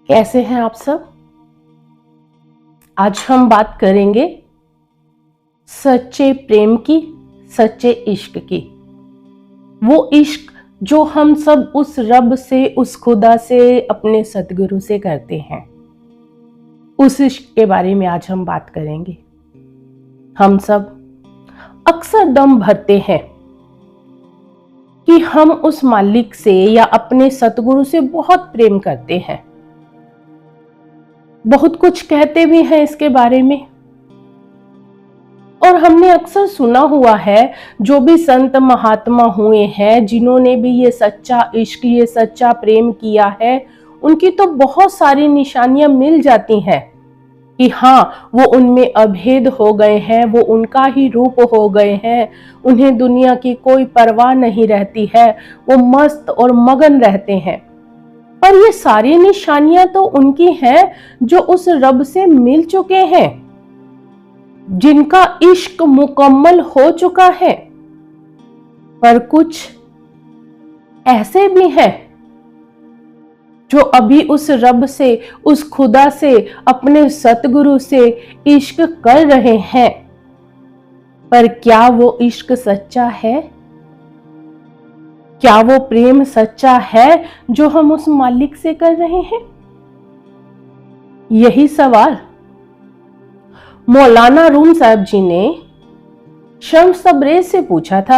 कैसे हैं आप सब। आज हम बात करेंगे सच्चे प्रेम की, सच्चे इश्क की। वो इश्क जो हम सब उस रब से, उस खुदा से, अपने सतगुरु से करते हैं, उस इश्क के बारे में आज हम बात करेंगे। हम सब अक्सर दम भरते हैं कि हम उस मालिक से या अपने सतगुरु से बहुत प्रेम करते हैं, बहुत कुछ कहते भी हैं इसके बारे में। और हमने अक्सर सुना हुआ है, जो भी संत महात्मा हुए हैं, जिन्होंने भी ये सच्चा इश्क, ये सच्चा प्रेम किया है, उनकी तो बहुत सारी निशानियां मिल जाती हैं कि हाँ, वो उनमें अभेद हो गए हैं, वो उनका ही रूप हो गए हैं, उन्हें दुनिया की कोई परवाह नहीं रहती है, वो मस्त और मगन रहते हैं। पर ये सारी निशानियां तो उनकी हैं जो उस रब से मिल चुके हैं, जिनका इश्क मुकम्मल हो चुका है। पर कुछ ऐसे भी हैं जो अभी उस रब से, उस खुदा से, अपने सतगुरु से इश्क कर रहे हैं। पर क्या वो इश्क सच्चा है? क्या वो प्रेम सच्चा है जो हम उस मालिक से कर रहे हैं? यही सवाल मौलाना रूम साहब जी ने शम्स तबरेज से पूछा था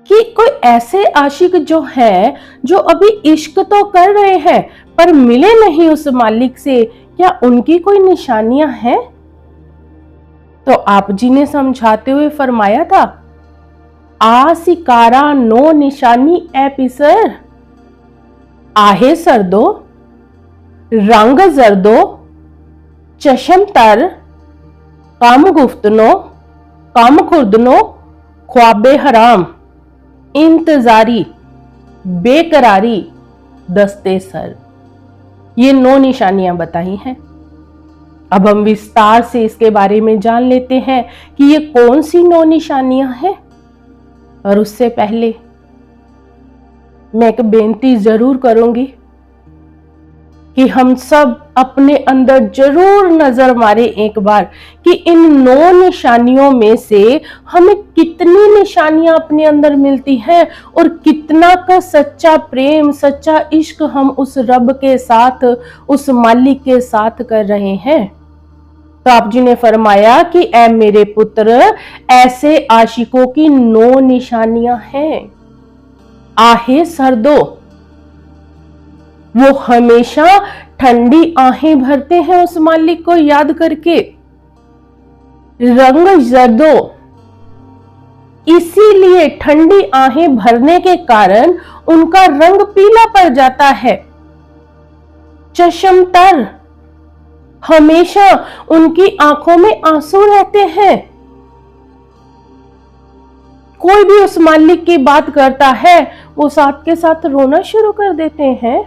कि कोई ऐसे आशिक जो हैं, जो अभी इश्क तो कर रहे हैं पर मिले नहीं उस मालिक से, क्या उनकी कोई निशानियां हैं? तो आप जी ने समझाते हुए फरमाया था, आसिकारा नो निशानी ए पिसर, आहे सरदो रंग जरदो चशम तर, कम गुफ्तनो कम खुर्दनो ख्वाबे हराम, इंतजारी बेकरारी दस्ते सर। ये 9 निशानियां बताई हैं। अब हम विस्तार से इसके बारे में जान लेते हैं कि ये कौन सी 9 निशानियां हैं। और उससे पहले मैं एक बेनती जरूर करूंगी कि हम सब अपने अंदर जरूर नजर मारे एक बार कि इन 9 निशानियों में से हमें कितनी निशानियां अपने अंदर मिलती हैं और कितना का सच्चा प्रेम, सच्चा इश्क हम उस रब के साथ, उस मालिक के साथ कर रहे हैं। तो आप जी ने फरमाया कि ऐ मेरे पुत्र, ऐसे आशिकों की 9 निशानियां हैं। आहे सरदो, वो हमेशा ठंडी आहें भरते हैं उस मालिक को याद करके। रंग जरदो, इसीलिए ठंडी आहें भरने के कारण उनका रंग पीला पड़ जाता है। चशम तर, हमेशा उनकी आंखों में आंसू रहते हैं। कोई भी उस मालिक की बात करता है, वो साथ के साथ रोना शुरू कर देते हैं।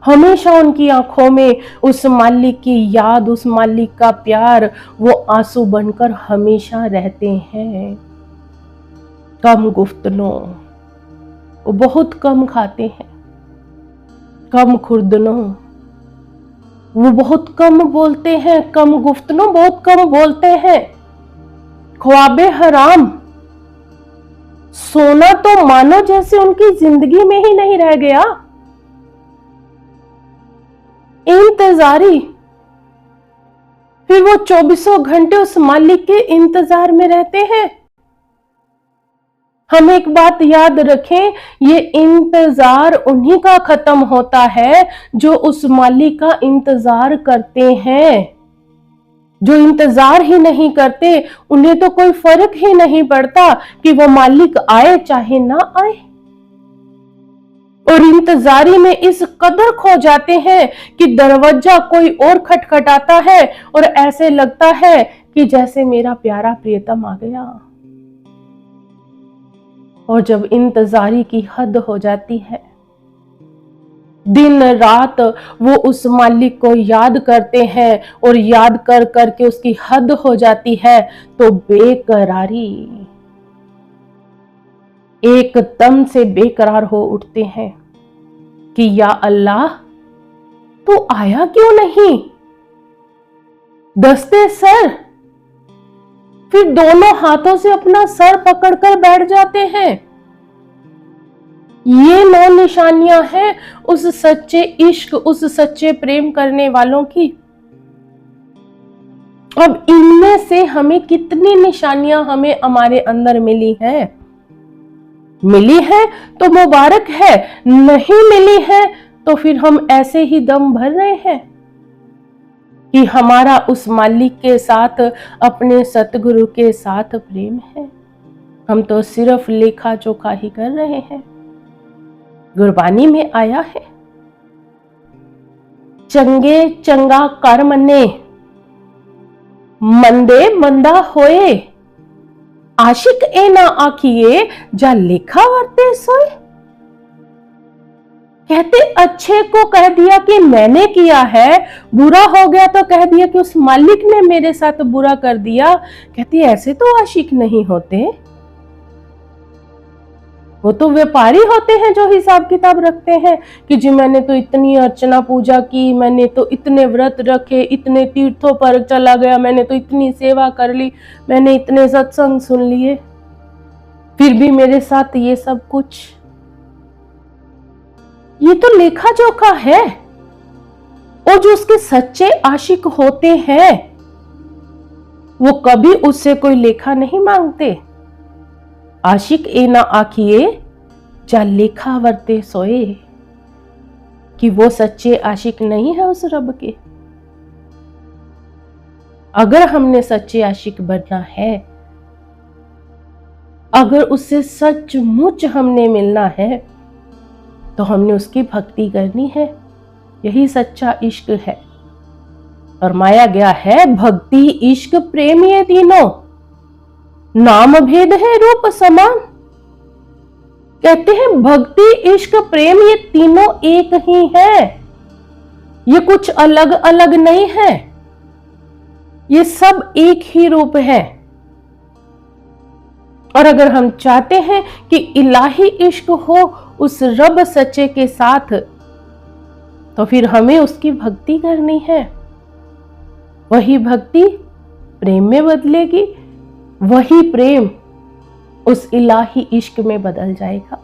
हमेशा उनकी आंखों में उस मालिक की याद, उस मालिक का प्यार, वो आंसू बनकर हमेशा रहते हैं। कम गुफ्तनो, वो बहुत कम खाते हैं। कम खुर्दनो, वो बहुत कम बोलते हैं। कम गुफ्तनो, बहुत कम बोलते हैं। ख्वाबे हराम, सोना तो मानो जैसे उनकी जिंदगी में ही नहीं रह गया। इंतजारी, फिर वो 24 घंटे उस मालिक के इंतजार में रहते हैं। हम एक बात याद रखें, ये इंतजार उन्हीं का खत्म होता है जो उस मालिक का इंतजार करते हैं। जो इंतजार ही नहीं करते, उन्हें तो कोई फर्क ही नहीं पड़ता कि वो मालिक आए चाहे ना आए। और इंतजारी में इस कदर खो जाते हैं कि दरवाजा कोई और खटखटाता है और ऐसे लगता है कि जैसे मेरा प्यारा प्रियतम आ गया। और जब इंतजारी की हद हो जाती है, दिन रात वो उस मालिक को याद करते हैं और याद कर करके उसकी हद हो जाती है, तो बेकरारी, एकदम से बेकरार हो उठते हैं। कि या अल्लाह तू आया क्यों नहीं, दस्ते सर। फिर दोनों हाथों से अपना सर पकड़कर बैठ जाते हैं। ये 9 निशानियां हैं उस सच्चे इश्क, उस सच्चे प्रेम करने वालों की। अब इनमें से हमें कितनी निशानियां हमें हमारे अंदर मिली है तो मुबारक है, नहीं मिली है तो फिर हम ऐसे ही दम भर रहे हैं कि हमारा उस मालिक के साथ, अपने सतगुरु के साथ प्रेम है। हम तो सिर्फ लेखा जोखा ही कर रहे हैं। गुरबानी में आया है, चंगे चंगा कर्म ने मंदे मंदा होए, आशिक ए ना आखिए जा लेखा वर्ते सोए। कहते अच्छे को कह दिया कि मैंने किया है, बुरा हो गया तो कह दिया कि उस मालिक ने मेरे साथ बुरा कर दिया। कहती ऐसे तो आशिक नहीं होते, वो तो व्यापारी होते हैं जो हिसाब किताब रखते हैं कि जी मैंने तो इतनी अर्चना पूजा की, मैंने तो इतने व्रत रखे, इतने तीर्थों पर चला गया, मैंने तो इतनी सेवा कर ली, मैंने इतने सत्संग सुन लिए, फिर भी मेरे साथ ये सब कुछ। ये तो लेखा जोखा है। और जो उसके सच्चे आशिक होते हैं वो कभी उससे कोई लेखा नहीं मांगते। आशिक ए ना आखिए जा लेखा वर्ते सोए, कि वो सच्चे आशिक नहीं है उस रब के। अगर हमने सच्चे आशिक बनना है, अगर उससे सचमुच हमने मिलना है तो हमने उसकी भक्ति करनी है। यही सच्चा इश्क है। फरमाया गया है भक्ति इश्क प्रेम ये तीनों नाम भेद है रूप समान। कहते हैं भक्ति इश्क प्रेम ये तीनों एक ही है, ये कुछ अलग अलग नहीं है, ये सब एक ही रूप है। और अगर हम चाहते हैं कि इलाही इश्क हो उस रब सच्चे के साथ, तो फिर हमें उसकी भक्ति करनी है। वही भक्ति प्रेम में बदलेगी, वही प्रेम उस इलाही इश्क में बदल जाएगा।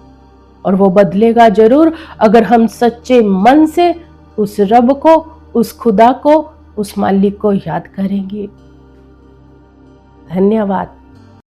और वो बदलेगा जरूर अगर हम सच्चे मन से उस रब को, उस खुदा को, उस मालिक को याद करेंगे। धन्यवाद।